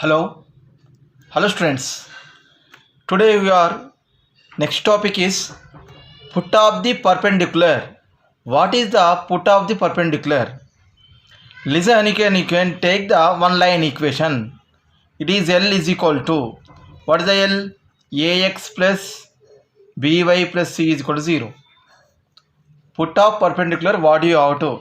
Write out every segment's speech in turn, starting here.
Hello, hello students. Today we are next topic is put of the perpendicular. What is the put of the perpendicular? Listen, you can take the one line equation. It is L is equal to what is the L? Ax plus by plus c is equal to 0. Put of perpendicular. What do you have to?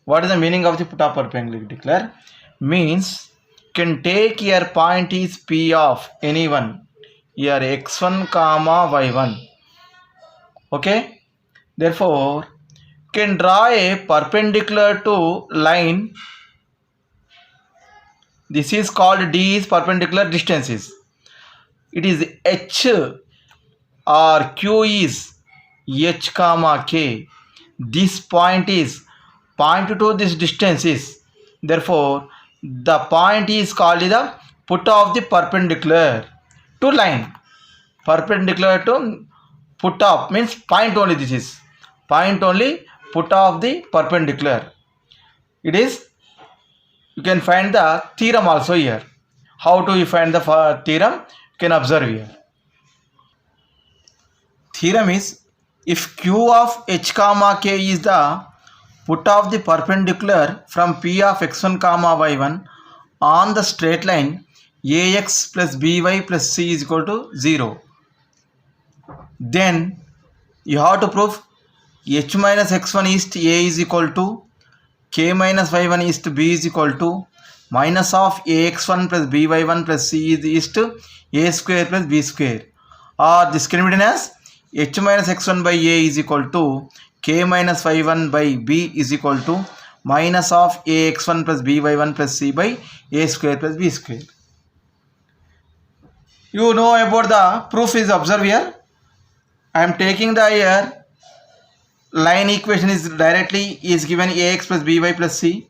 What is the meaning of the put of perpendicular? Means can take your point is P of anyone here x1 comma y1. Okay, therefore can draw a perpendicular to line. This is called D is perpendicular distances. It is H or Q is H comma K. This point is point to this distance is, therefore the point is called the put of the perpendicular to line. Perpendicular to put off means point only. This is point only put off the perpendicular. It is, you can find the theorem also here. How do you find the theorem? You can observe here. Theorem is if q of h comma k is the put of the perpendicular from p of x1 comma y1 on the straight line ax plus by plus c is equal to 0, then you have to prove h minus x1 is to a is equal to k minus y1 is to b is equal to minus of ax1 plus by1 plus c is to a square plus b square, or this can be written as h minus x1 by a is equal to k minus y1 by b is equal to minus of ax1 plus by1 plus c by a square plus b square. You know about the proof is observed here. I am taking the here line equation is directly is given ax plus by plus c.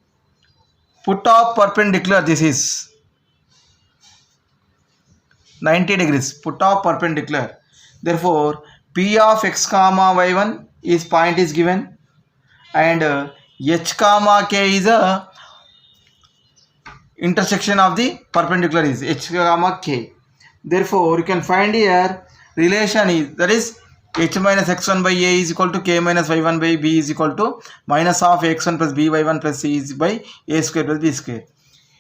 Put of perpendicular, this is 90 degrees. Put of perpendicular. Therefore, p of x comma y1 is point is given, and h comma k is a intersection of the perpendicular is h comma k. Therefore, you can find here relation is, that is h minus x1 by a is equal to k minus y1 by b is equal to minus of x1 plus by1 plus c is by a square plus b square.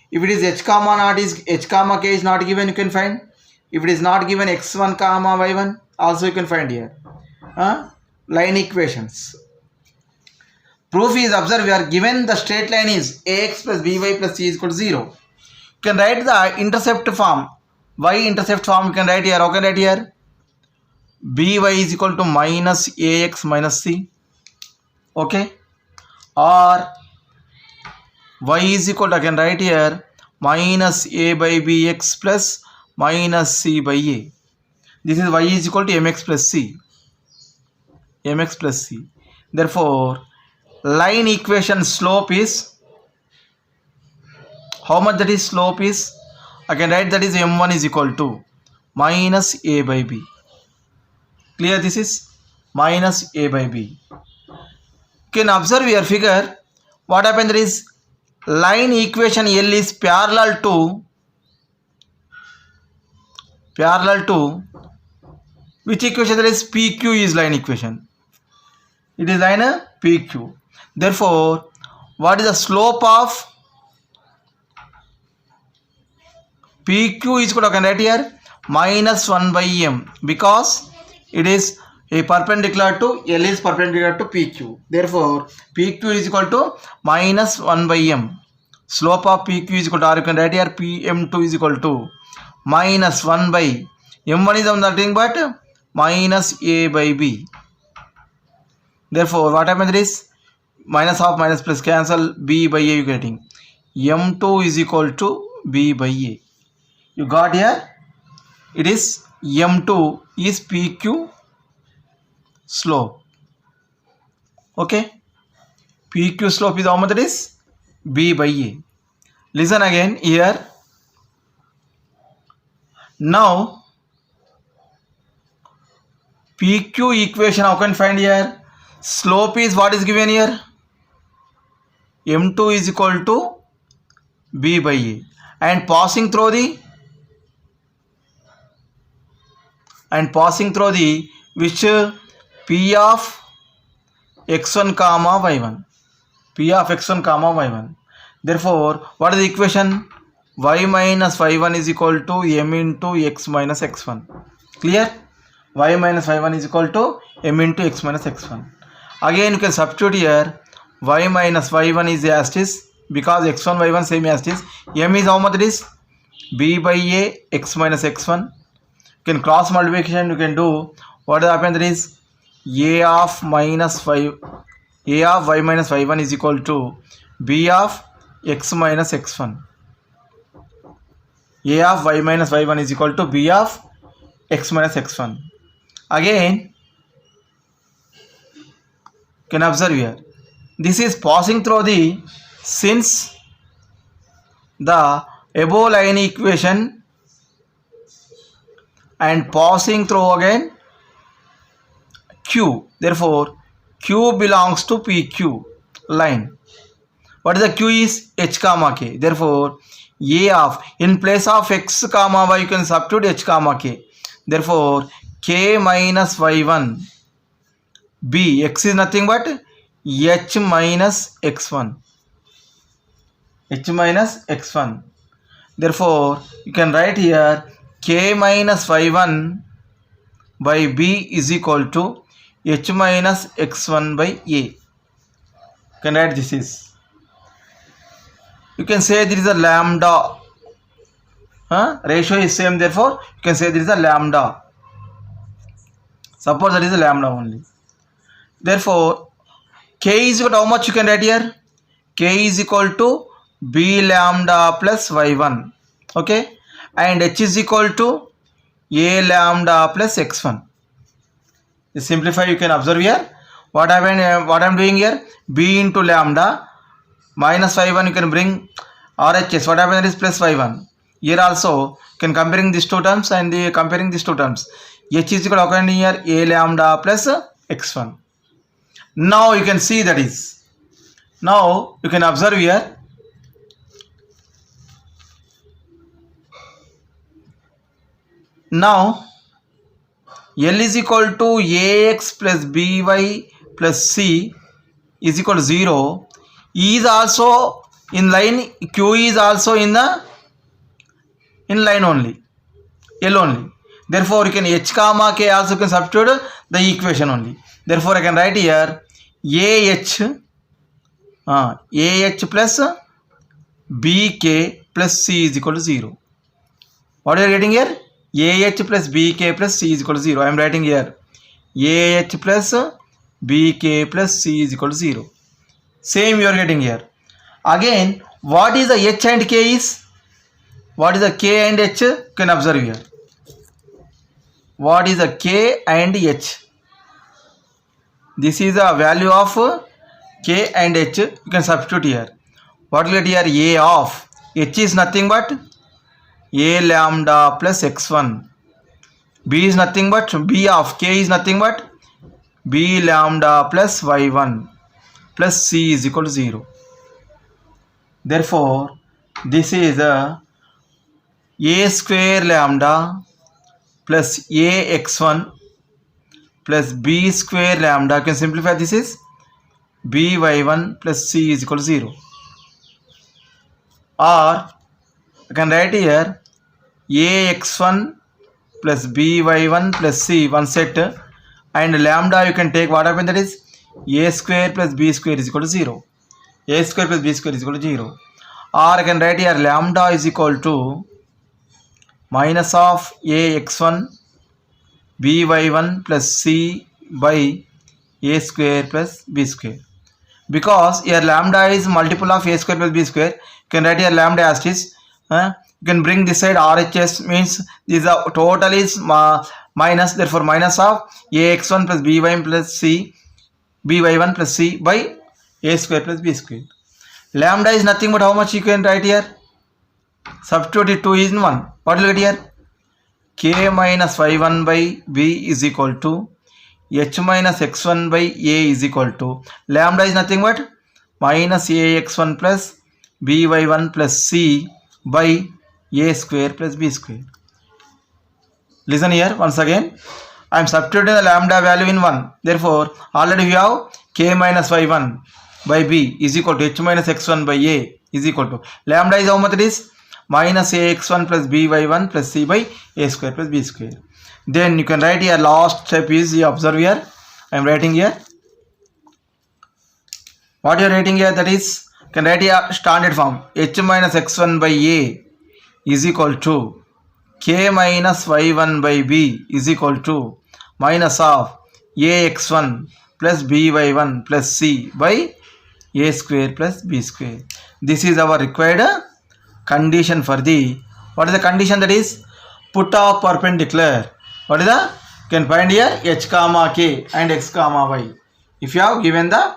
If it is h comma not is h comma k is not given, you can find. If it is not given x1 comma y1, also you can find here. Line equations. Proof is observed, we are given the straight line is ax plus by plus c is equal to 0. You can write the intercept form. Y intercept form you can write here. How can write here? by is equal to minus ax minus c. Okay, or y is equal to, I can write here, minus a by bx plus minus c by a. This is y is equal to mx plus c. Mx plus c. Therefore, line equation slope is, how much that is slope is, I can write that is m1 is equal to minus a by b. Clear? This is minus a by b. You can observe your figure. What happened? There is line equation L is parallel to which equation? There is PQ is line equation. It is line PQ. Therefore, what is the slope of PQ is equal to, I can write here, minus 1 by m, because it is a perpendicular to L is perpendicular to PQ. Therefore, PQ is equal to minus 1 by m. Slope of PQ is equal to, or you can write here PM2 is equal to minus 1 by m1 is nothing but minus a by b. Therefore, what happens is minus half minus plus cancel, b by a you getting m2 is equal to b by a. You got here? It is m2 is PQ slope. Okay, PQ slope is how much? That is b by a. Listen again here. Now PQ equation how can find here? Slope is what is given here? m2 is equal to b by a, and passing through the which p of x1 comma y1, p of x1 comma y1. Therefore, what is the equation? Y minus y1 is equal to m into x minus x1. Clear? Y minus y1 is equal to m into x minus x1. Again, you can substitute here. Y minus y1 is as it is, because x1 y1 same as it is. M is how much it is? B by a x minus x1. You can cross multiplication. You can do what happens, that is a of y minus y1 is equal to b of x minus x1. A of y minus y1 is equal to b of x minus x1. Again, you can observe here. This is passing through the, since the above line equation and passing through again q. Therefore, q belongs to PQ line. What is the q is h comma k. Therefore, a of, in place of x comma y, you can substitute h comma k. Therefore, k minus y1 b, x is nothing but h minus x1. H minus x1. Therefore, you can write here k minus y1 by b is equal to h minus x1 by a. You can write this is. You can say there is a lambda. Ratio is same, therefore you can say there is a lambda. Suppose that is a lambda only. Therefore, k is equal to how much you can write here? K is equal to b lambda plus y1. Okay, and h is equal to a lambda plus x1. To simplify, you can observe here what I am doing here. B into lambda minus y1, you can bring RHS. What happens is plus y1. Here also you can comparing these two terms and comparing these two terms. H is equal to occurring here a lambda plus x1. Now you can see that is. Now you can observe here. Now L is equal to ax plus by plus c is equal to 0. E is also in line, q is also in line only, L only. Therefore, you can h comma k also can substitute the equation only. Therefore, I can write here ah plus bk plus c is equal to 0. What are you getting here? AH plus BK plus C is equal to 0. I am writing here AH plus BK plus C is equal to 0. Same you are getting here. Again, what is the H and K is? What is the K and H? You can observe here. What is the K and H? This is the value of K and H. You can substitute here. What will get here? A of H is nothing but a lambda plus x1. B is nothing but B of K is nothing but B lambda plus y1 plus C is equal to 0. Therefore, this is a square lambda plus a x1 plus b square lambda. You can simplify, this is b y1 plus c is equal to 0. Or I can write here ax1 plus by1 plus c, one set, and lambda you can take what happens, that is a square plus b square is equal to 0. A square plus b square is equal to 0. Or I can write here lambda is equal to minus of ax1 by1 plus c by a square plus b square. Because here lambda is multiple of a square plus b square, you can write here lambda as it is. You can bring this side RHS, means this total is minus, therefore minus of ax1 plus by1 plus c by1 plus c by a square plus b square. Lambda is nothing but how much you can write here? Substitute it 2 is in 1. What will you get here? K minus y1 by b is equal to h minus x1 by a is equal to lambda is nothing but minus ax1 plus by1 plus c by a square plus b square. Listen here once again. I am substituting the lambda value in 1. Therefore, already we have k minus y1 by b is equal to h minus x1 by a is equal to lambda is how much it is? Minus ax1 plus by1 plus c by a square plus b square. Then you can write here last step is you observe here. I am writing here. What you are writing here, that is you can write here standard form h minus x1 by a is equal to k minus y1 by b is equal to minus of ax1 plus by1 plus c by a square plus b square. This is our required condition for the, what is the condition, that is put of perpendicular. What is the, you can find here h comma k and x comma y. If you have given the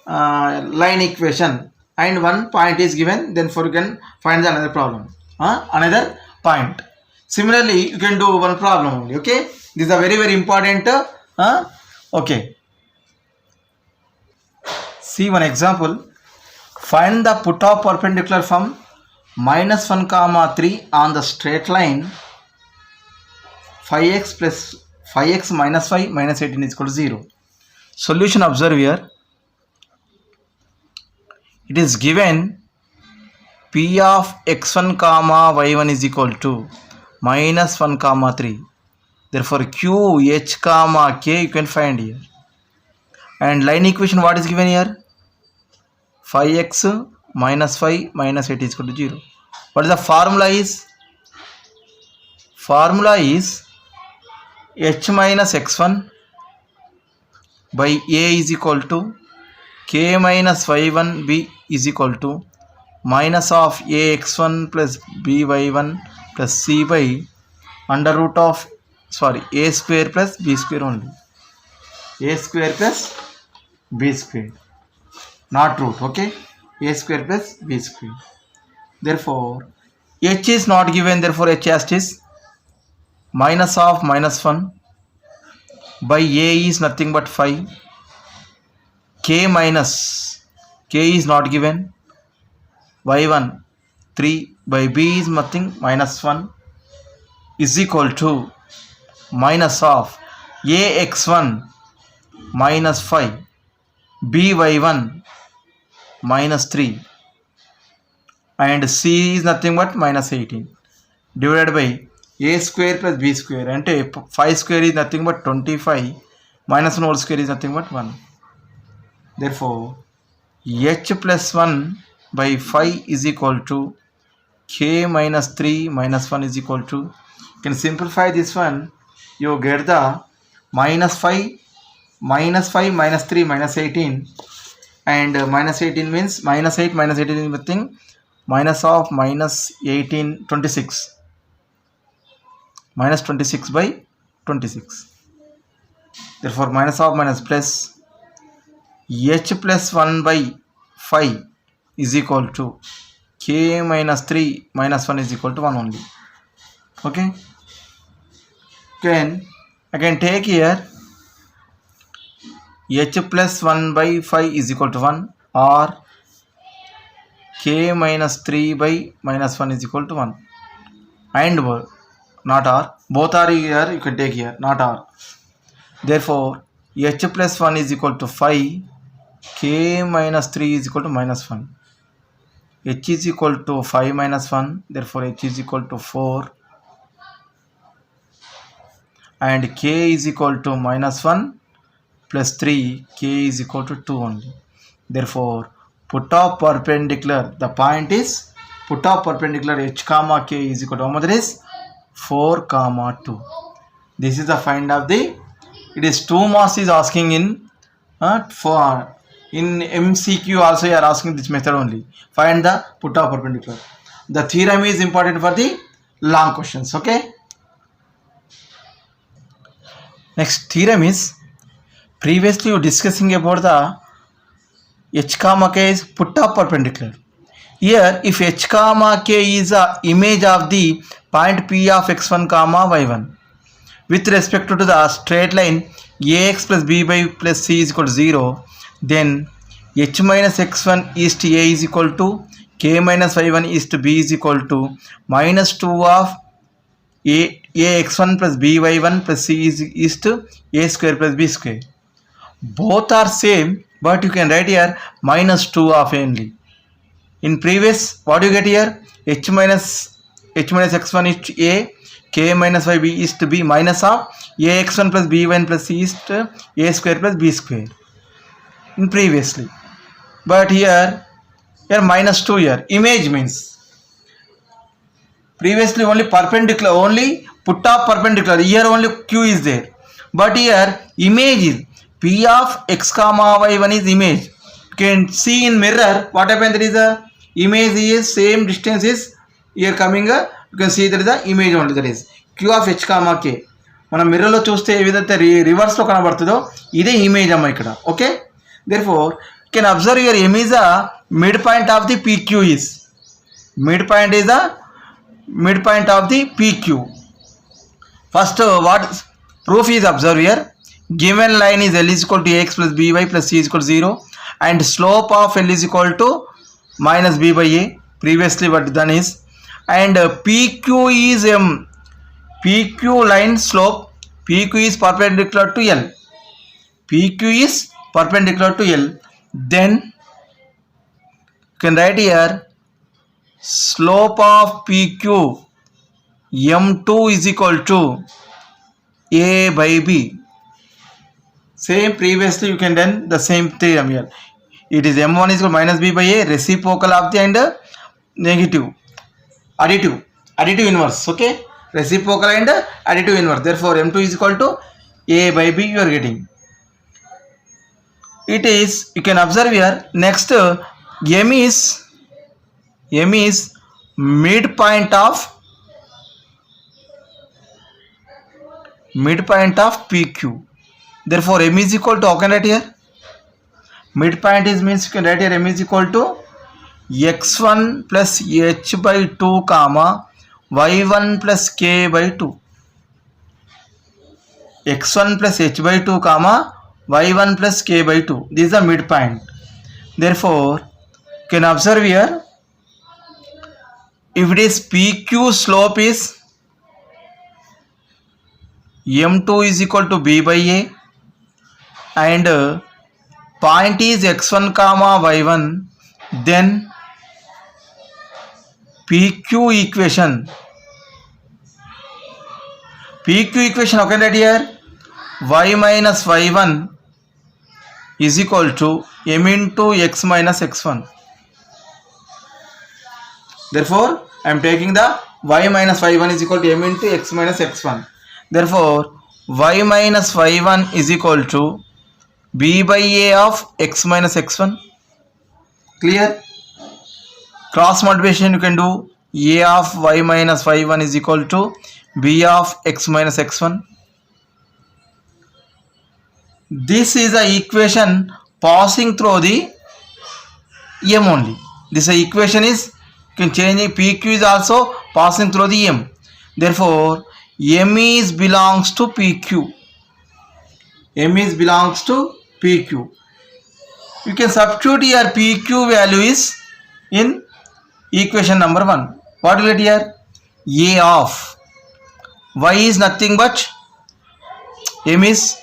line equation and one point is given, then for you can find the another problem, another point. Similarly, you can do one problem only. Okay, this is a very important. Okay, see one example. Find the put of perpendicular from minus 1 comma 3 on the straight line 5x plus 5x minus 5 minus 18 is equal to 0. Solution, observe here. It is given p of x1 comma y1 is equal to minus 1 comma 3. Therefore, q h comma k you can find here. And line equation what is given here? 5x minus 5 minus 8 is equal to 0. What is the formula is? Formula is h minus x1 by a is equal to k minus y1 b is equal to minus of ax1 plus by1 plus c by under root of a square plus b square only. A square plus b square, not root. Okay, a square plus b square. Therefore, h is not given. Therefore, h is minus of minus 1 by a is nothing but 5. K minus k is not given. y1 3 by b is nothing minus 1 is equal to minus of ax1 minus 5 by1 minus 3 and c is nothing but minus 18 divided by a square plus b square, and 5 square is nothing but 25 minus 1 whole square is nothing but 1. Therefore, h plus 1 by 5 is equal to k minus 3 minus 1 is equal to, you can simplify this one, you get the minus 5 minus 3 minus 18, and minus 18 means minus 8 minus 18 is nothing minus of minus 18 26 minus 26 by 26. Therefore, minus of minus plus h plus 1 by 5 is equal to k minus 3 minus 1 is equal to 1 only. Okay, then I can take here h plus 1 by 5 is equal to 1, or k minus 3 by minus 1 is equal to 1, and not or, both are here, you can take here, not or. Therefore, h plus 1 is equal to 5, k minus 3 is equal to minus 1, h is equal to 5 minus 1, therefore h is equal to 4, and k is equal to minus 1 plus 3, k is equal to 2 only. Therefore, put of perpendicular, the point is put of perpendicular h comma k is equal to how much is 4 comma 2. This is the find of the, it is 2 marks is asking in for in MCQ also you are asking this method only. Find the put of perpendicular. The theorem is important for the long questions. Okay. Next theorem is, previously you discussing about the h comma k is put of perpendicular. Here, if h comma k is a image of the point p of x1 comma y1 with respect to the straight line ax plus b by plus c is equal to 0, then h minus x1 is to a is equal to k minus y1 is to b is equal to minus 2 of ax1 plus by1 plus c is to a square plus b square. Both are same, but you can write here minus 2 of only. In previous, what do you get here? h minus x1 is to a, k minus yb is to b, minus of ax1 plus b1 plus c is to a square plus b square. In previously, but here minus 2 here. Image means previously only perpendicular, only put off perpendicular. Here only q is there, but here image is p of x comma y1 is image. You can see in mirror what happened. There is a image is same distance is here coming. You can see there is a image only. That is q of h comma k. మనం మిర్రర్లో చూస్తే ఏ విధంగా రివర్స్లో కనబడుతుందో ఇదే image అమ్మ ఇక్కడ. Okay, therefore you can observe here m is a midpoint of the pq is midpoint is the midpoint of the pq. First what proof is observe here. Given line is L is equal to ax plus by plus c is equal to 0 and slope of L is equal to minus b by a. Previously what done is, and PQ is PQ line slope, PQ is perpendicular to L, PQ is perpendicular to L. Then you can write here slope of PQ m2 is equal to a by b. Same previously you can done the same theorem here. It is m1 is equal to minus b by a, reciprocal of the and negative additive inverse. Okay, reciprocal and additive inverse. Therefore m2 is equal to a by b you are getting. It is, you can observe here next m is midpoint of PQ. Therefore m is equal to, how can I write here? Midpoint is means you can write here m is equal to x1 plus h by 2 comma y1 plus k by 2. x1 plus h by 2 comma y1 plus k by 2. This is the midpoint. Therefore you can observe here, if it is PQ slope is m2 is equal to b by a and point is x1 comma y1, then PQ equation how can I write here? Y minus y1 is equal to m into x minus x1. Therefore I am taking the y minus y1 is equal to m into x minus x1. Therefore y minus y1 is equal to b by a of x minus x1. Clear? Cross multiplication you can do. A of y minus y1 is equal to b of x minus x1. This is the equation passing through the m only. This equation is, you can change it, PQ is also passing through the m. Therefore m is belongs to PQ. M is belongs to PQ. You can substitute here PQ value is in equation number 1. What will it here? A of y is nothing but m is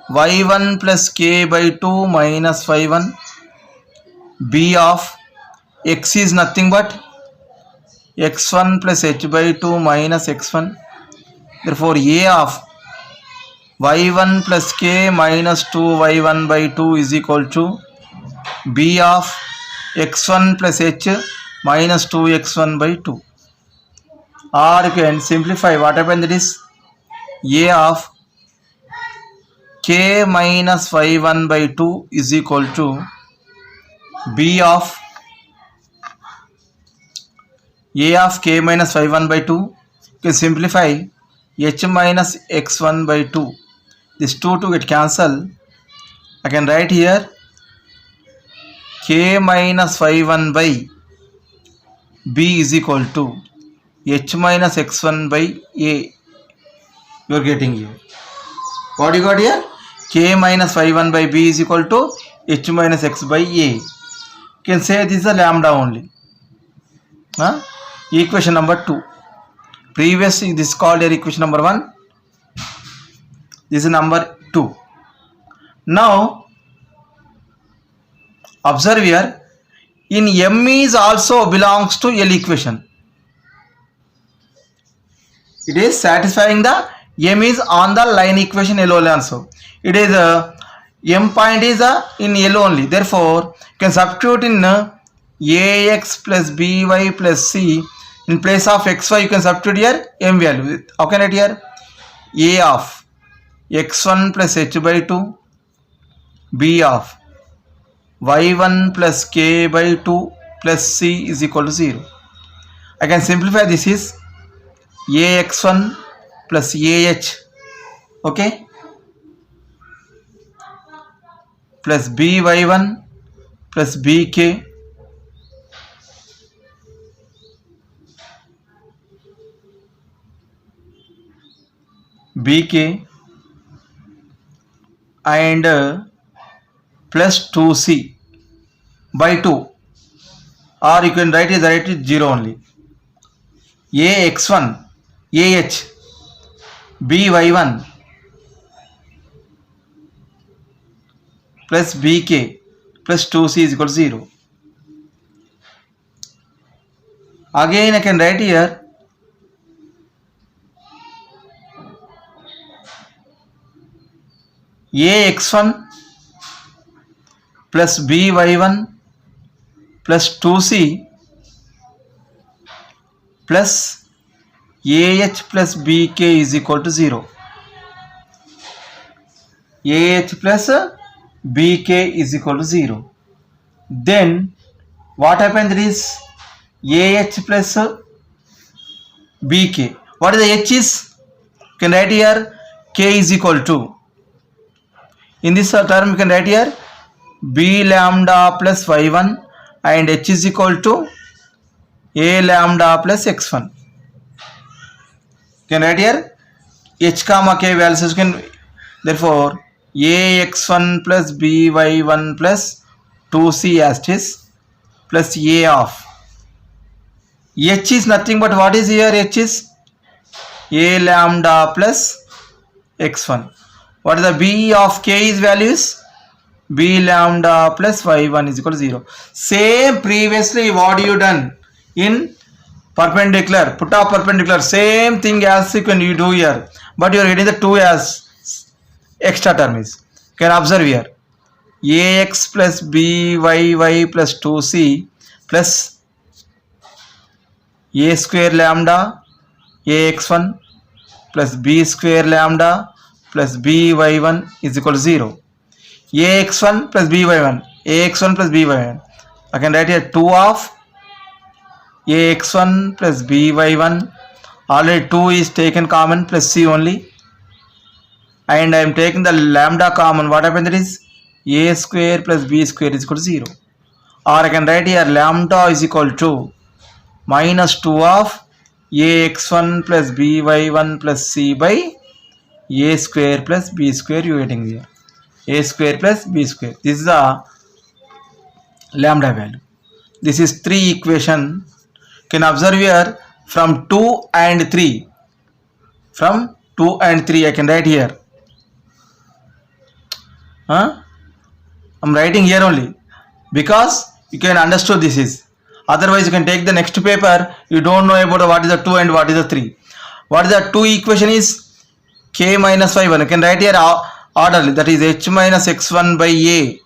y1 plus k by 2 minus y1. B of x is nothing but x1 plus h by 2 minus x1. Therefore a of y1 plus k minus 2y1 by 2 is equal to b of x1 plus h minus 2x1 by 2. Or you can simplify what happened, that is a of k minus y1 by 2 is equal to b of a of k minus y1 by 2. You can simplify h minus x1 by 2. This 2 to get cancelled. I can write here k minus y1 by b is equal to h minus x1 by a. You are getting here. What you got here? K minus y1 by b is equal to h minus x by a. can say this is a lambda only. Equation number 2. Previously this is called your equation number 1. This is number 2. Now observe here, in M is also belongs to L equation. It is satisfying the M is on the line equation L only also. It is M point is in L only. Therefore, you can substitute in Ax plus By plus C. In place of xy, you can substitute here M value. How can I write here? A of x1 plus h by 2, B of y1 plus k by 2 plus C is equal to 0. I can simplify this is Ax1 plus Ah, okay, plus By1 plus Bk and plus 2C by 2, or you can write it 0 only. Ax1 By1 plus Bk plus 2C is equal to 0. Again I can write here Ax1 plus By1 plus 2C plus Ah plus Bk is equal to 0. Ah plus Bk is equal to 0. Then what happened is Ah plus Bk. What is the H is? You can write here K is equal to, in this term you can write here B lambda plus y1 and H is equal to A lambda plus x1. You can write here H comma K values. You can therefore Ax1 plus By1 plus 2C as it is plus A of H is nothing but what is here? H is A lambda plus x1. What is the B of K is values? B lambda plus y1 is equal to 0. Same previously what you done in perpendicular, put up perpendicular, same thing as you can you do here, but you are getting the 2 as extra terms. You can observe here Ax plus Byy plus 2C plus A square lambda Ax1 plus B square lambda plus By1 is equal to 0. Ax1 plus By1, Ax1 plus By1. I can write here 2 of Ax1 plus By1. Already 2 is taken common plus C only. And I am taking the lambda common. What happened is A square plus B square is equal to 0. Or I can write here lambda is equal to minus 2 of Ax1 plus By1 plus C by A square plus B square you are getting here. A square plus B square. This is the lambda value. This is 3 equation. You can observe here from 2 and 3. From 2 and 3 I can write here. I am writing here only because you can understand this is. Otherwise you can take the next paper. You don't know about what is the 2 and what is the 3. What is the 2 equation is K minus y1. You can write here orderly, that is H minus x1 by A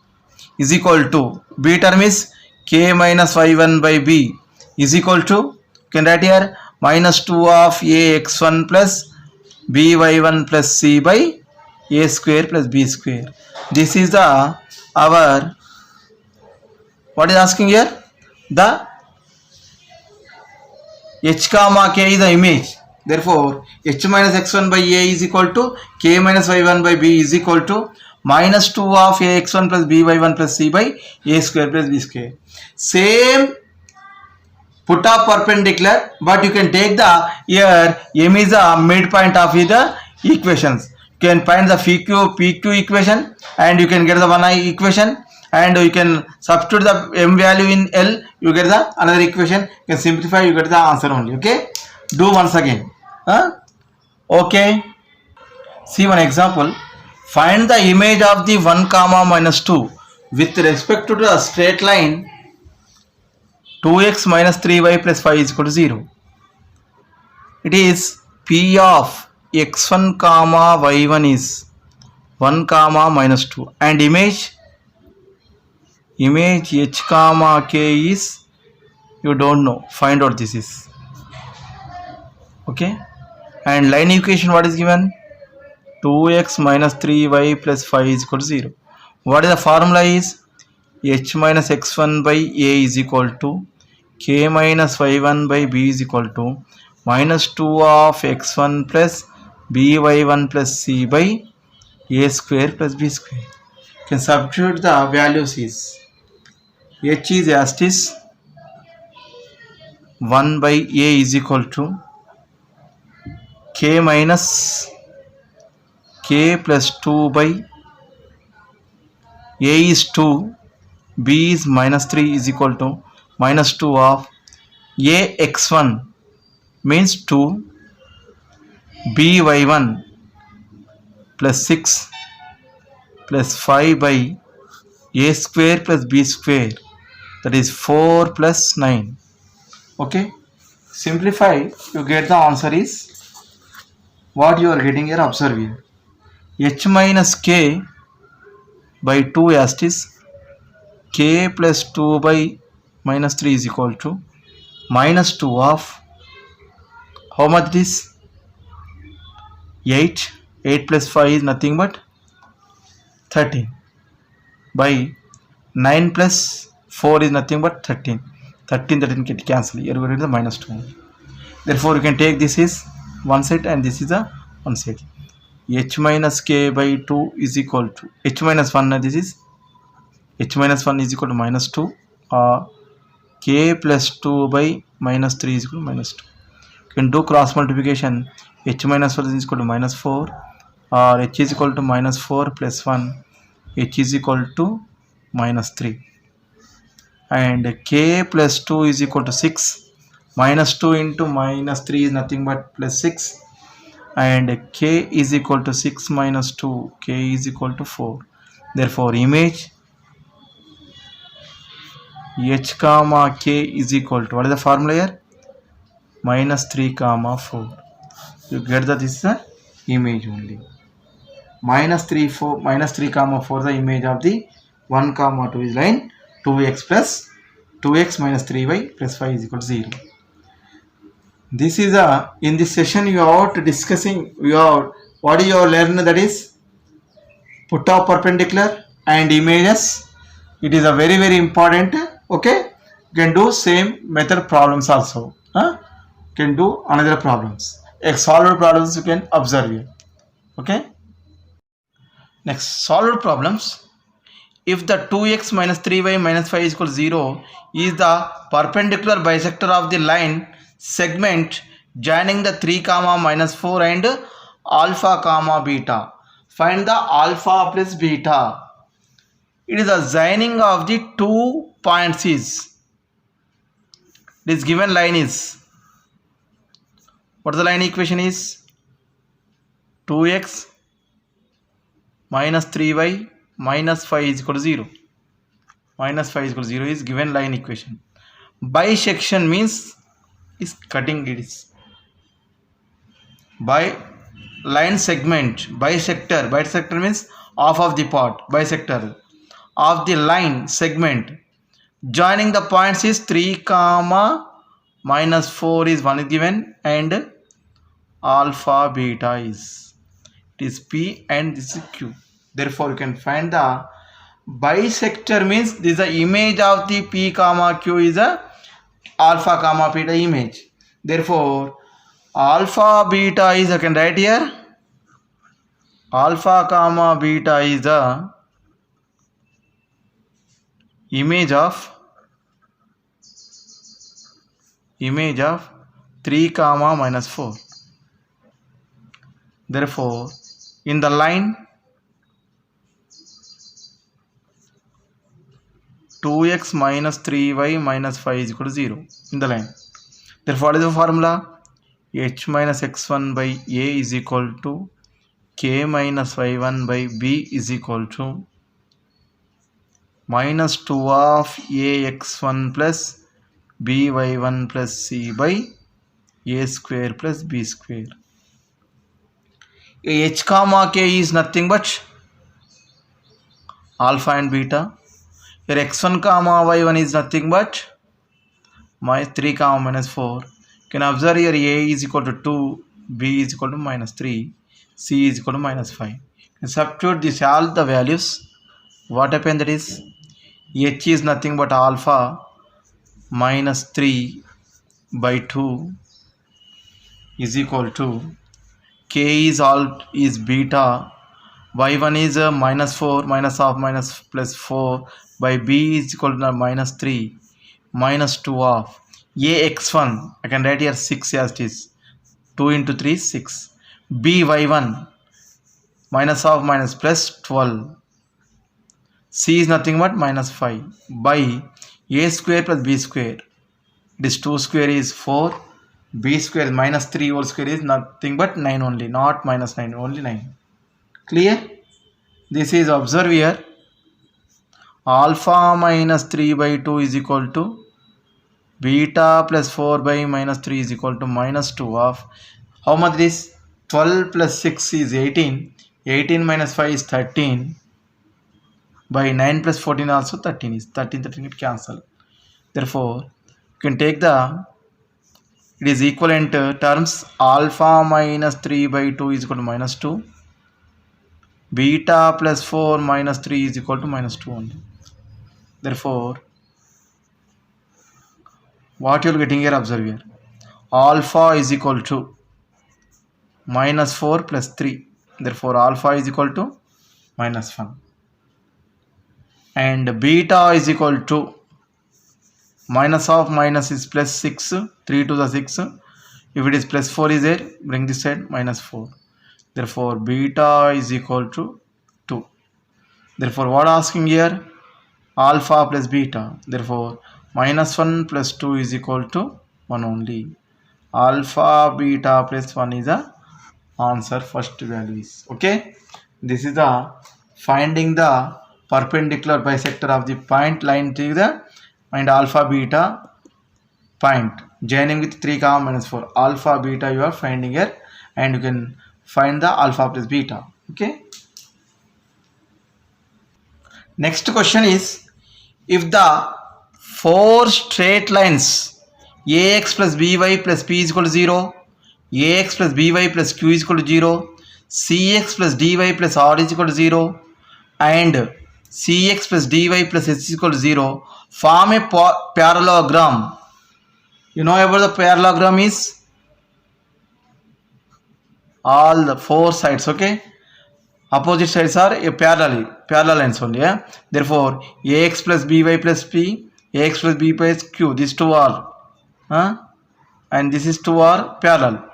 is equal to B term is K minus y1 by B is equal to, you can write here minus 2 of Ax1 plus By1 plus C by A square plus B square. This is the our, what is asking here? The H comma K is the image. Therefore, H minus x1 by A is equal to K minus y1 by B is equal to minus 2 of Ax1 plus By1 plus C by A square plus B square. Same put up perpendicular, but you can take the here M is the midpoint of the equations. You can find the PQ equation and you can get the 1i equation, and you can substitute the m value in L, you get the another equation, you can simplify, you get the answer only. Okay, do once again. Okay, see one example. Find the image of the 1 comma minus 2 with respect to the straight line 2x minus 3y plus 5 is equal to 0. It is p of x1 comma y1 is 1 comma minus 2 and image h comma k is, you don't know, find out this is. Okay, and line equation what is given? 2x minus 3y plus 5 is equal to 0. What is the formula is? H minus x1 by a is equal to k minus y1 by b is equal to minus 2 of x1 plus by1 plus c by a square plus b square. You can substitute the values is h is as it is 1 by a is equal to k minus k plus 2 by a is 2, b is minus 3 is equal to minus 2 of a x1 means 2 by1 plus 6 plus 5 by a square plus b square, that is 4 plus 9. Okay, simplify, you get the answer is what you are getting here. Observe here, h minus k by 2 as it is k plus 2 by minus 3 is equal to minus 2 of how much it is 8 plus 5 is nothing but 13 by 9 plus 4 is nothing but 13 get cancelled. Here we get the minus 2. Therefore you can take this is one side and this is a one side. H minus k by 2 is equal to h minus 1, this is h minus 1 is equal to minus 2 or k plus 2 by minus 3 is equal to minus 2. You can do cross multiplication. H minus 1 is equal to minus 4 or h is equal to minus 4 plus 1, h is equal to minus 3, and k plus 2 is equal to 6, minus 2 into minus 3 is nothing but plus 6, and k is equal to 6 minus 2, k is equal to 4. Therefore image h comma k is equal to, what is the formula here? Minus 3 comma 4. You get that this is the image only. Minus 3 comma 4 the image of the 1 comma 2 is line 2x plus 2x minus 3y plus 5 is equal to 0. This is in this session you are discussing, what you have learned, that is put of perpendicular and images. It is a very very important. Okay, you can do same method problems also. You can do another problems, solved problems you can observe here. Okay, next solved problems. If the 2x minus 3y minus 5 is equal to 0 is the perpendicular bisector of the line segment joining the 3 comma minus 4 and alpha comma beta, find the alpha plus beta. It is the joining of the 2 points is, this given line is, what the line equation is? 2x minus 3y minus 5 is equal to 0. Minus 5 is equal to 0 is given line equation. Bisection means is cutting, it is by line segment. Bisector means half of the part, bisector of the line segment joining the points is 3 comma minus 4 is 1 is given, and alpha beta is, it is p and this is q. Therefore you can find the bisector means this is the image of the p comma q is a alpha comma beta image. Therefore alpha beta is, I can write here, alpha comma beta is the image of 3 comma minus 4. Therefore in the line 2x minus 3y minus 5 is equal to 0 in the line. Therefore, what is the formula? H minus x1 by a is equal to k minus y1 by b is equal to minus 2 of ax1 plus by1 plus c by a square plus b square. H comma k is nothing but alpha and beta. Here x1 comma y1 is nothing but minus 3 comma minus 4. You can observe here a is equal to 2, b is equal to minus 3, c is equal to minus 5. You can substitute this all the values. What happened, that is h is nothing but alpha minus 3 by 2 is equal to k is beta, y1 is minus 4 minus half minus plus 4 by b is equal to minus 3 minus 2 of ax1, I can write here 6 as it is, 2 into 3 6, by1 minus half minus plus 12, c is nothing but minus 5 by a square plus b square. This 2 square is 4, b square minus 3 whole square is nothing but 9 only, not minus 9, only 9. Clear? This is, observe here, alpha minus 3 by 2 is equal to beta plus 4 by minus 3 is equal to minus 2 of, how much this? 12 plus 6 is 18, 18 minus 5 is 13, by 9 plus 14 also 13 is 13, 13 it cancel. Therefore, you can take it is equivalent terms, alpha minus 3 by 2 is equal to minus 2, beta plus 4 minus 3 is equal to minus 2 only. Therefore, what you are getting here, observe here, alpha is equal to minus 4 plus 3, therefore alpha is equal to minus 1, and beta is equal to minus of minus is plus 6, 3 to the 6, if it is plus 4 is there, bring this side minus 4, therefore beta is equal to 2. Therefore what asking here, alpha plus beta, therefore minus 1 plus 2 is equal to 1 only. Alpha beta plus 1 is the answer, first value is. Okay, this is the finding the perpendicular bisector of the point line to the and alpha beta point joining with 3 comma minus 4. Alpha beta you are finding here, and you can find the alpha plus beta. Okay, next question is, if the 4 straight lines ax plus by plus p is equal to 0, ax plus by plus q is equal to 0, cx plus dy plus r is equal to 0, and cx plus dy plus h is equal to 0, form a parallelogram. You know about the parallelogram is all the 4 sides, okay, opposite sides are a parallel lines only. Therefore ax plus by plus p, ax plus b plus q, these two are and this is 2 are parallel.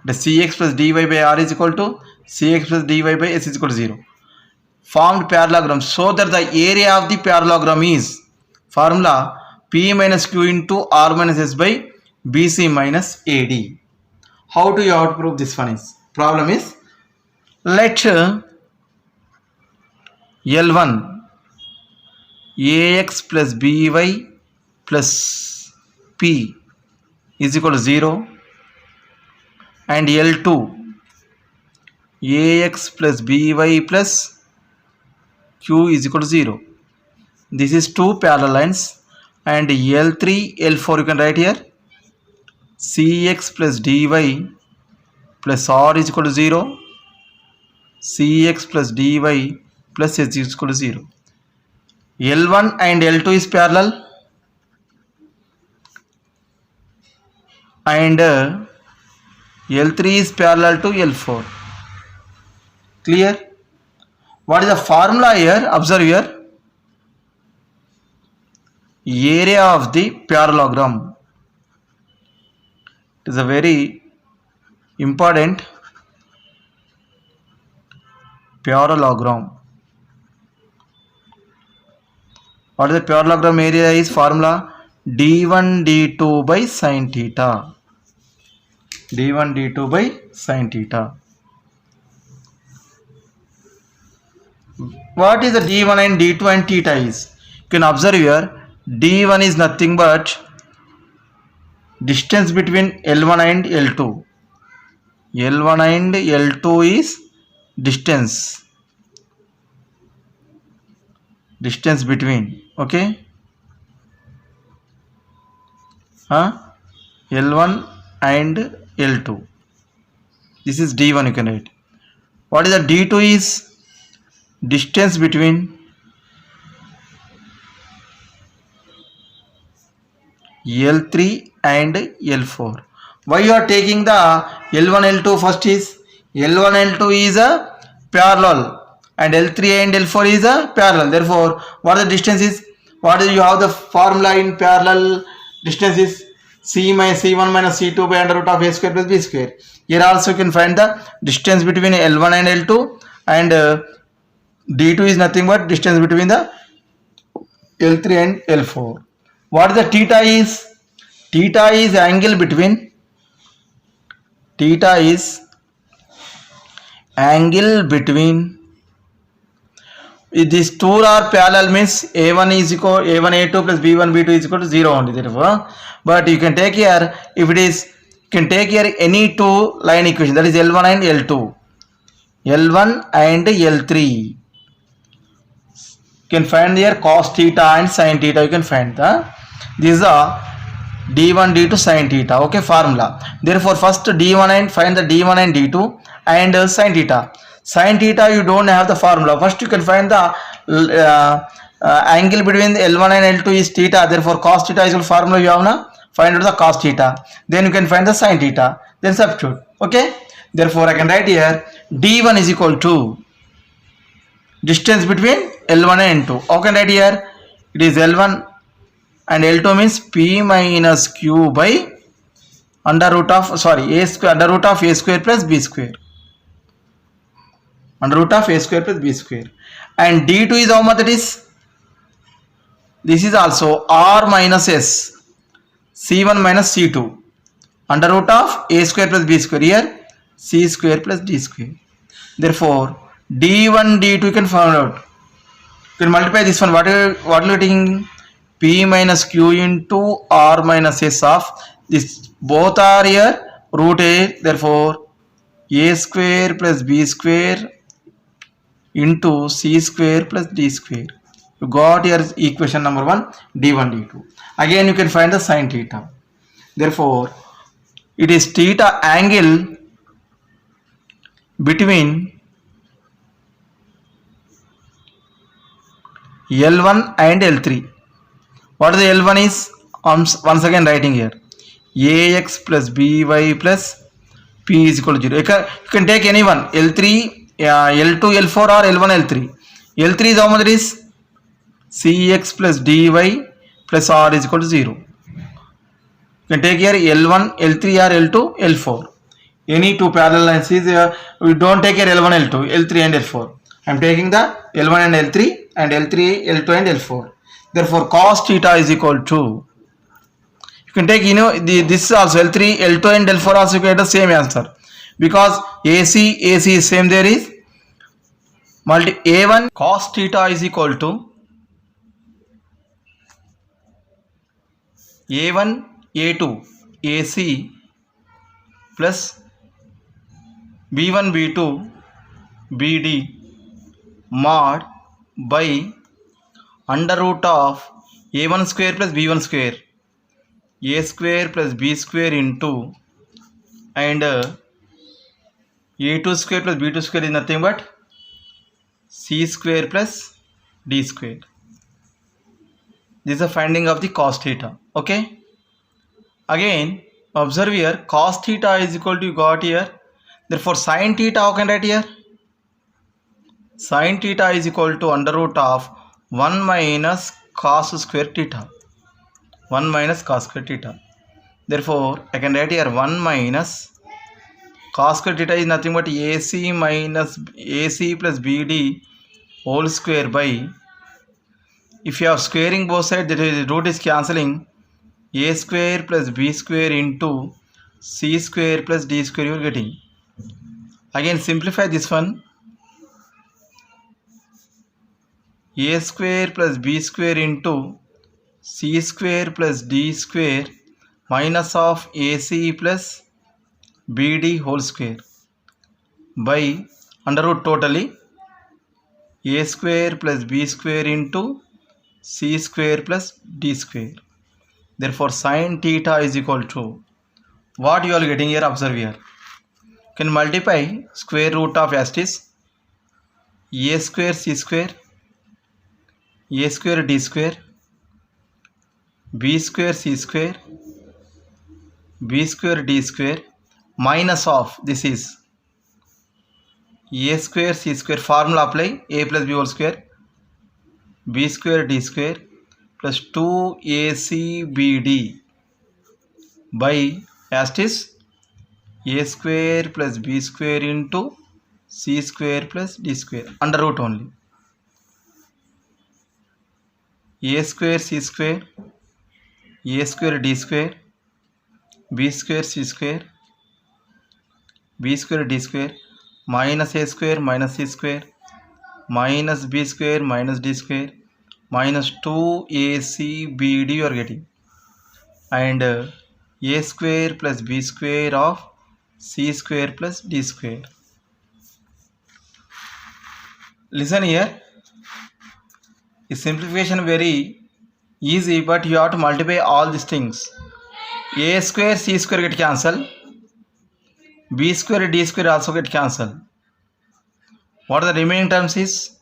The cx plus dy by r is equal to cx plus dy by s is equal to 0. Formed parallelogram, so that the area of the parallelogram is formula p minus q into r minus s by bc minus ad. How do you have to prove this one is? Problem is, let L1 ax plus by plus p is equal to 0, and L2 ax plus by plus q is equal to 0. This is 2 parallel lines, and L3 L4 you can write here, cx plus dy plus r is equal to 0, cx plus dy plus h is equal to 0. L1 and L2 is parallel, and L3 is parallel to L4. Clear? What is the formula here? Observe here, area of the parallelogram. It is a very important parallelogram. What is the parallelogram area is formula d1 d2 by sin theta. d1 d2 by sin theta. What is the d1 and d2 and theta is? You can observe here d1 is nothing but distance between L1 and L2. L1 and L2 is distance between, okay, L1 and L2. This is d1, you can write. What is the d2 is distance between L3 and L4. Why you are taking the L1 L2 first is L1 L2 is a parallel and L3 and L4 is a parallel. Therefore, what the distance is? What is you have the formula in parallel distance is C1 minus C2 by under root of A square plus B square. Here also you can find the distance between L1 and L2, and D2 is nothing but distance between the L3 and L4. What the theta is? Theta is angle between if these two are parallel means A1 is equal A1 A2 plus B1 B2 is equal to 0 only. Therefore, but you can take here, if it is, you can take here any two line equation, that is L1 and L2, L1 and L3. You can find here cos theta and sin theta. You can find the these are d1 d2 sin theta, okay, formula. Therefore, first d1 and find the d1 and d2 and sin theta. Sin theta you don't have the formula. First you can find the angle between L1 and L2 is theta. Therefore, cos theta is the formula you have now. Find out the cos theta. Then you can find the sin theta. Then substitute. Okay. Therefore, I can write here d1 is equal to distance between L1 and L2. How can I write here? It is L1 and L2 means P minus Q by under root of A square plus B square. Under root of A square plus B square. And D2 is how much it is? This is also R minus S. C1 minus C2. Under root of A square plus B square. Here C square plus D square. Therefore, D1, D2 you can find out. You can multiply this one. What are you taking? P minus Q into R minus S of this. Both are here root A. Therefore, A square plus B square into C square plus D square. You got here equation number 1, D1, D2. Again, you can find the sin theta. Therefore, it is theta angle between L1 and L3. What is the L1 is? Once again writing here AX plus BY plus P is equal to 0. You can take any one, L3, L2, L4 or L1, L3. L3 is how much it is? CX plus DY plus R is equal to 0. You can take here L1, L3 or L2, L4. Any two parallel lines is we don't take here L1, L2, L3 and L4. I am taking the L1 and L3 and L3, L2 and L4. Therefore, cos theta is equal to, you can take, this is also L3, L2 and L4 also you get the same answer. Because AC is same, there is A1 cos theta is equal to A1 A2 AC plus B1 B2 BD mod by under root of A1 square plus B1 square A square plus B square into and A2 square plus B2 square is nothing but C square plus D square. This is the finding of the cos theta. Okay. Again, observe here cos theta is equal to, you got here. Therefore, sin theta how can I write here? Sin theta is equal to under root of 1 minus cos square theta. 1 minus cos square theta. Therefore, I can write here 1 minus cos square theta is nothing but AC minus AC plus BD whole square by If you have squaring both sides, the root is cancelling. A square plus b square into c square plus d square you are getting. Again simplify this one. A square plus b square into c square plus d square minus of ac plus bd whole square by under root totally a square plus b square into c square plus d square. Therefore sin theta is equal to what you are getting here. Observe here. Can multiply square root of as it is a square c square, a square d square, b square c square, b square d square minus of this is a square c square. Formula apply a plus b whole square b square d square plus 2acbd by as it is a square plus b square into c square plus d square under root only. A square c square, a square d square, b square c square, b square d square minus a square minus c square minus b square minus d square minus 2acbd you are getting, and a square plus b square of c square plus d square. Listen here. Is simplification very easy, but you have to multiply all these things. A square c square get cancel, b square d square also get cancel. What are the remaining terms is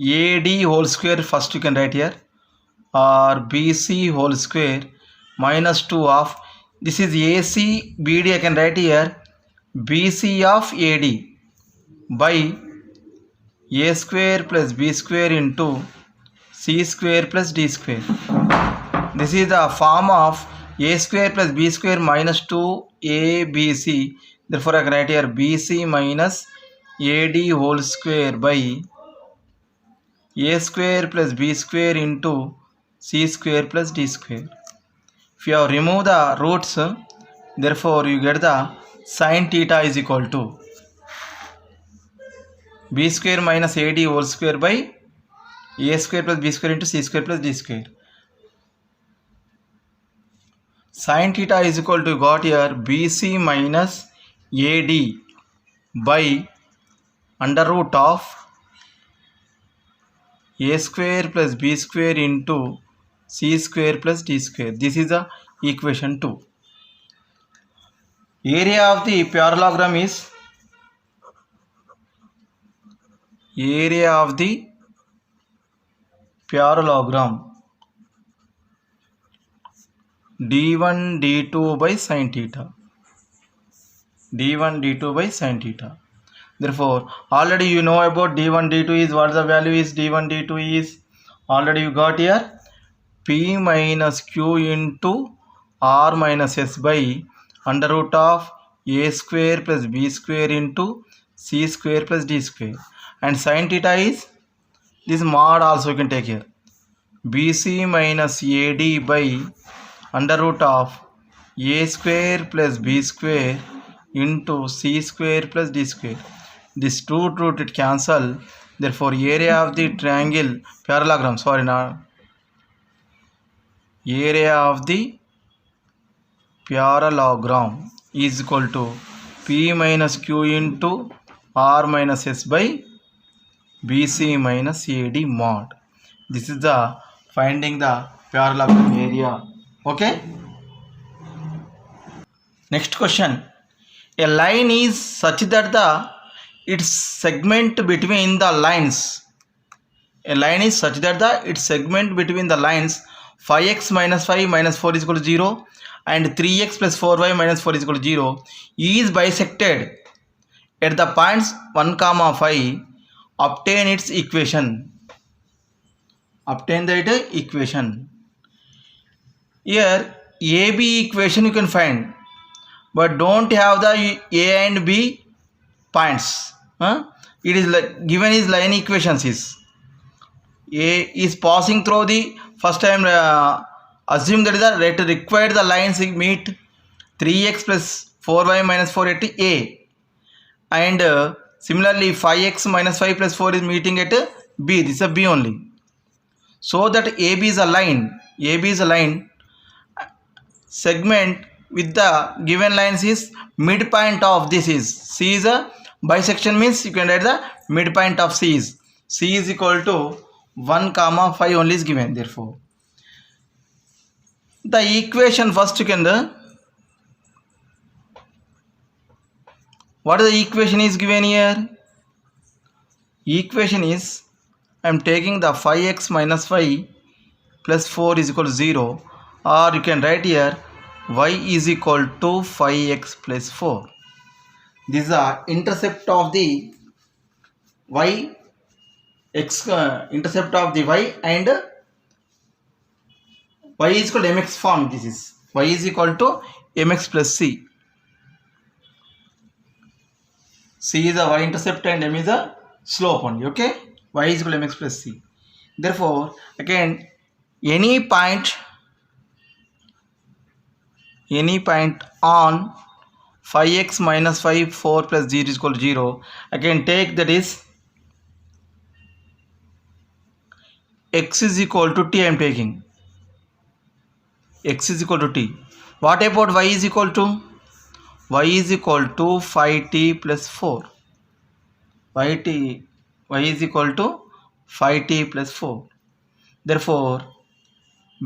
ad whole square first you can write here, or bc whole square minus 2 of this is ac bd I can write here bc of ad by a square plus b square into c square plus d square. This is the form of a square plus b square minus 2abc. Therefore I can write here bc minus ad whole square by a square plus b square into c square plus d square. If you have removed the roots, therefore you get the sin theta is equal to b square minus ad whole square by a square plus b square into c square plus d square. Sin theta is equal to got here bc minus ad by under root of a square plus b square into c square plus d square. This is the equation 2. Area of the parallelogram is parallelogram d1 d2 by sin theta, d1 d2 by sin theta. Therefore already you know about d1 d2 is what the value is. D1 d2 is already you got here p minus q into r minus s by under root of a square plus b square into c square plus d square, and sin theta is this mod also you can take here bc minus ad by under root of a square plus b square into c square plus d square. This root it cancel. Therefore area of the triangle parallelogram, area of the parallelogram is equal to p minus q into r minus s by bc minus ad mod. This is the finding the parallelogram area. Okay. Next question. A line is such that its segment between the lines. A line is such that its segment between the lines 5x minus 5 minus 4 is equal to 0 and 3x plus 4y minus 4 is equal to 0 is bisected at the points 1, 5. Obtain its equation. Obtain that equation. Here AB equation you can find, but don't have the A and B points. It is like given is line equations is A is passing through the first time assume that is the rate required the lines meet 3x plus 4y minus 4 at A, and similarly 5x minus 5 plus 4 is meeting at B. This is a B only. So that AB is a line. AB is a line segment with the given lines is midpoint of this is C is a bisection, means you can write the midpoint of C is equal to 1 comma 5 only is given. Therefore the equation first you can what is the equation is given here? Equation is I am taking the 5x minus 5 plus 4 is equal to 0, or you can write here y is equal to 5x plus 4. This is the intercept of the y, intercept of the y, and y is equal to mx form. This is y is equal to mx plus c. C is a y intercept and m is a slope only. Okay, y is equal to mx plus c. Therefore again any point on 5x minus 5 4 plus 0 is equal to 0, again take that is x is equal to t. I am taking x is equal to t. What about y is equal to? Y is equal to 5t plus 4. Y is equal to 5t plus 4. Therefore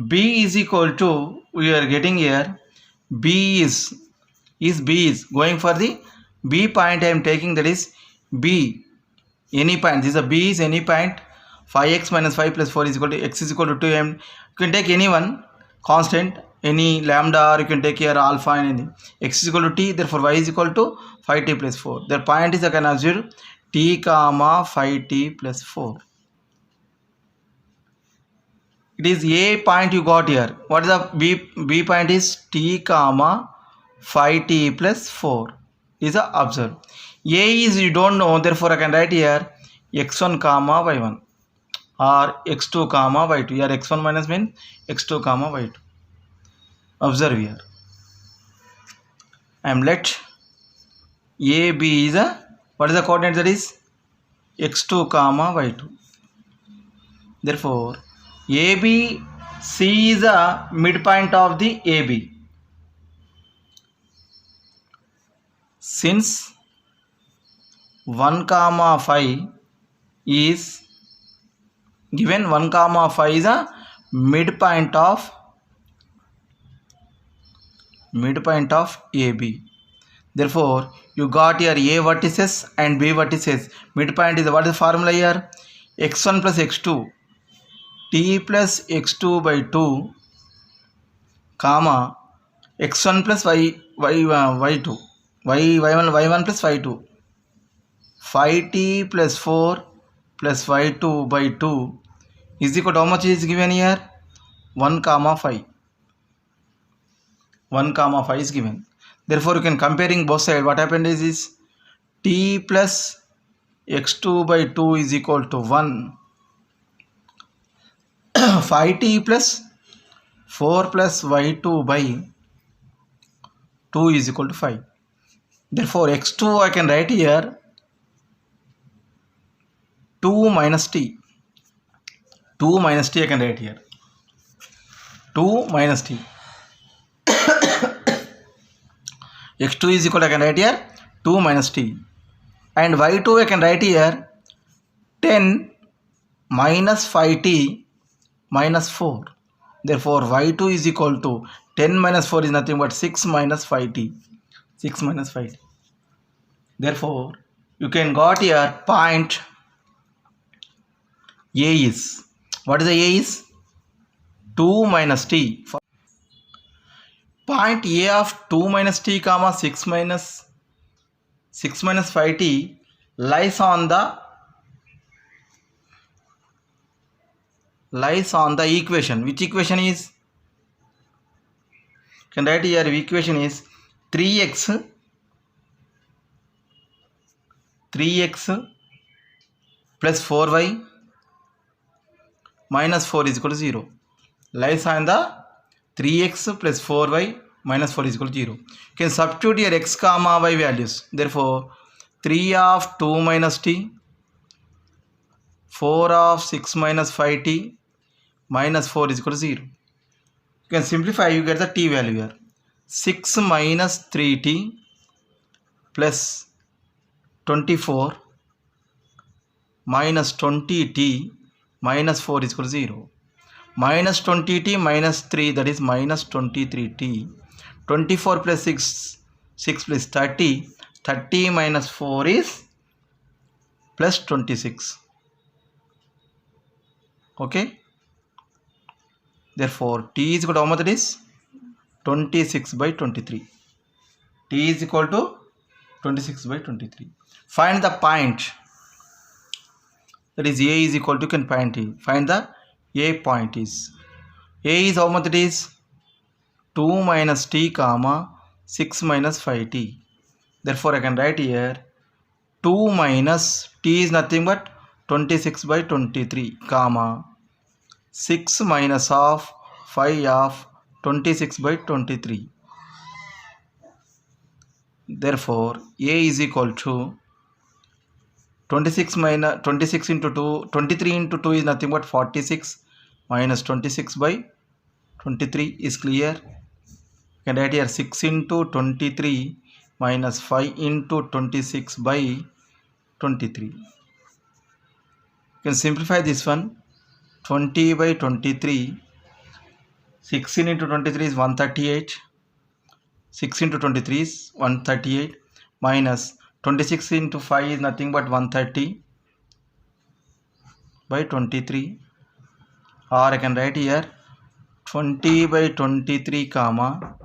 b is equal to, we are getting here b is going for the b point. I am taking that is b, any point. This is a b is any point. 5x minus 5 plus 4 is equal to x is equal to 2m. You can take any one constant, any lambda, or you can take here alpha and anything. X is equal to t, therefore y is equal to 5t plus 4. The point is I can assume t comma 5t plus 4. It is a point you got here. What is the b point is t comma 5t plus 4 is a observe. A is you don't know, therefore I can write here x1 comma y1 or x2 comma y2. Here x1 minus means x2 comma y2. Observe here. I am let a b is a, what is the coordinate? That is x2 comma y2. Therefore AB C is a midpoint of the AB. Since 1 comma 5 is given, 1 comma 5 is a midpoint of AB. Therefore you got here A vertices and B vertices. Midpoint is, what is the formula here? x1 plus x2 t plus x2 by 2 comma x1 plus y2 y1 plus y2 5t plus 4 plus y2 by 2 is equal to how much is given here? 1 comma 5. 1 comma 5 is given. Therefore you can comparing both sides. What happened is t plus x2 by 2 is equal to 1. 5t plus 4 plus y2 by 2 is equal to 5. Therefore x2 I can write here 2 minus t. 2 minus t I can write here 2 minus t. x2 is equal to, I can write here 2 minus t, and y2 I can write here 10 minus 5t minus 4. Therefore y2 is equal to 10 minus 4 is nothing but 6 minus 5t. 6 minus 5t. Therefore you can got here point A is, what is the A is? 2 minus t. Point A of 2 minus t comma 6 minus 5t lies on the equation. Which equation is? You can write here equation is 3x plus 4y minus 4 is equal to 0. Lies on the 3x plus 4y minus 4 is equal to 0. You can substitute your x comma y values. Therefore, 3 of 2 minus t, 4 of 6 minus 5t minus 4 is equal to 0. You can simplify, you get the t value here. 6 minus 3t plus 24 minus 20t minus 4 is equal to 0. Minus 20t minus 3, that is minus 23t. 24 plus 6 plus 30. 30 minus 4 is plus 26. Okay. Therefore, t is equal to how much it is? 26 by 23. T is equal to 26 by 23. Find the point. That is A is equal to, you can find T. Find the A point is. A is how much it is? 2 minus t comma 6 minus 5t. Therefore, I can write here 2 minus t is nothing but 26 by 23 comma 6 minus of 5 of 26 by 23. Therefore, A is equal to 26 minus 26 into 2, 23 into 2 is nothing but 46 minus 26 by 23 is clear. You can write here 6 into 23 minus 5 into 26 by 23. You can simplify this one. 20 by 23, 16 into 23 is 138. 6 into 23 is 138 minus 26 into 5 is nothing but 130 by 23, or I can write here 20 by 23 comma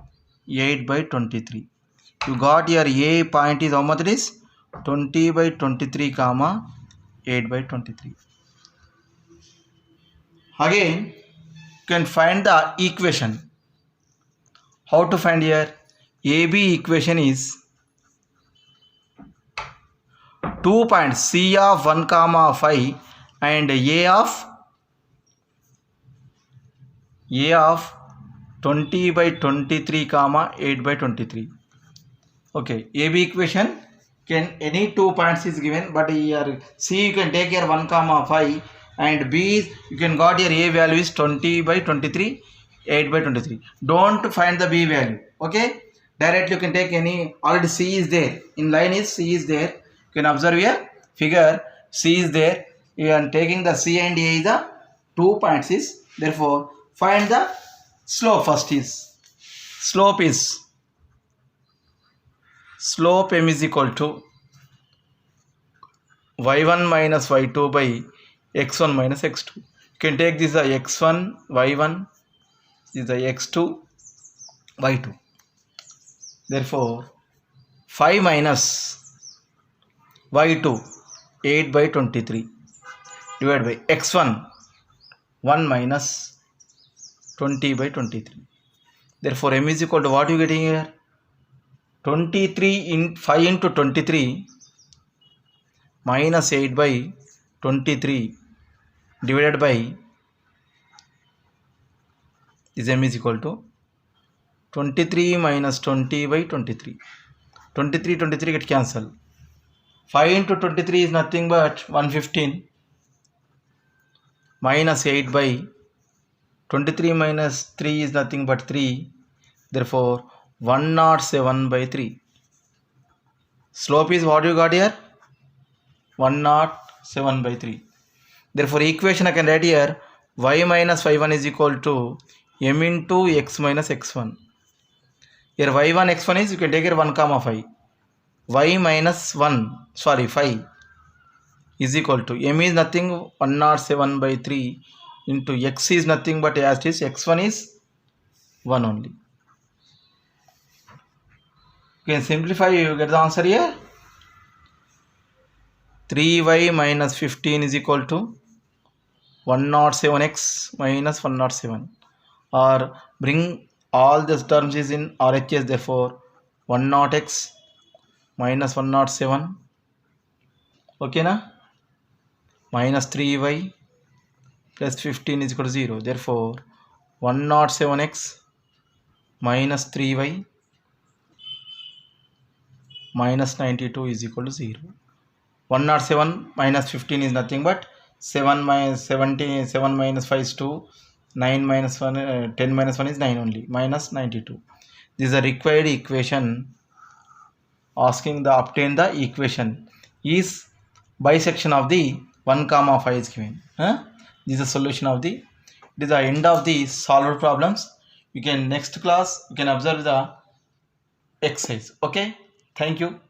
8 by 23. You got your A point is how much it is? 20 by 23 comma 8 by 23. Again, you can find the equation. How to find here? AB equation is 2 points C of 1 comma 5 and A of 20 by 23 comma 8 by 23. Okay, AB equation, can any 2 points is given, but here C you can take here 1 comma 5 and B is, you can got your A value is 20 by 23, 8 by 23. Don't find the B value. Okay, directly you can take any, already C is there, in line is C is there. You can observe here figure, C is there. You are taking the C and A is the 2 points is, therefore find the slope first is. Slope M is equal to y1 minus y2 by x1 minus x2. You can take this as x1 y1, this is the x2 y2. Therefore 5 minus y2 8 by 23 divided by x1 1 minus 20 by 23. Therefore M is equal to what you getting here? 23 in 5 into 23 minus 8 by 23 divided by is M is equal to 23 minus 20 by 23. 23 get cancelled. 5 into 23 is nothing but 115 minus 8 by 23 minus 3 is nothing but 3. Therefore 107 by 3. Slope is what you got here? 107 by 3. Therefore equation I can write here y minus y1 is equal to m into x minus x1. Here y1 x1 is, you can take here 1 comma 5. Y minus 5 is equal to m is nothing 107 by 3 into x is nothing but as it is x1 is 1 only. You can simplify, you get the answer here. 3y minus 15 is equal to 107x minus 107, or bring all these terms is in RHS, therefore 10x minus 107, okay na, minus 3y plus 15 is equal to 0. Therefore 107x minus 3y minus 92 is equal to 0. 107 minus 15 is nothing but 7 minus 17, 7 minus 5 is 2, 9 minus 1, 10 minus 1 is 9 only, minus 92. This is a required equation asking the obtain the equation is bisection of the 1 comma 5 is given. This is the solution of the, it is the end of the solved problems. You can next class you can observe the exercise. Okay, thank you.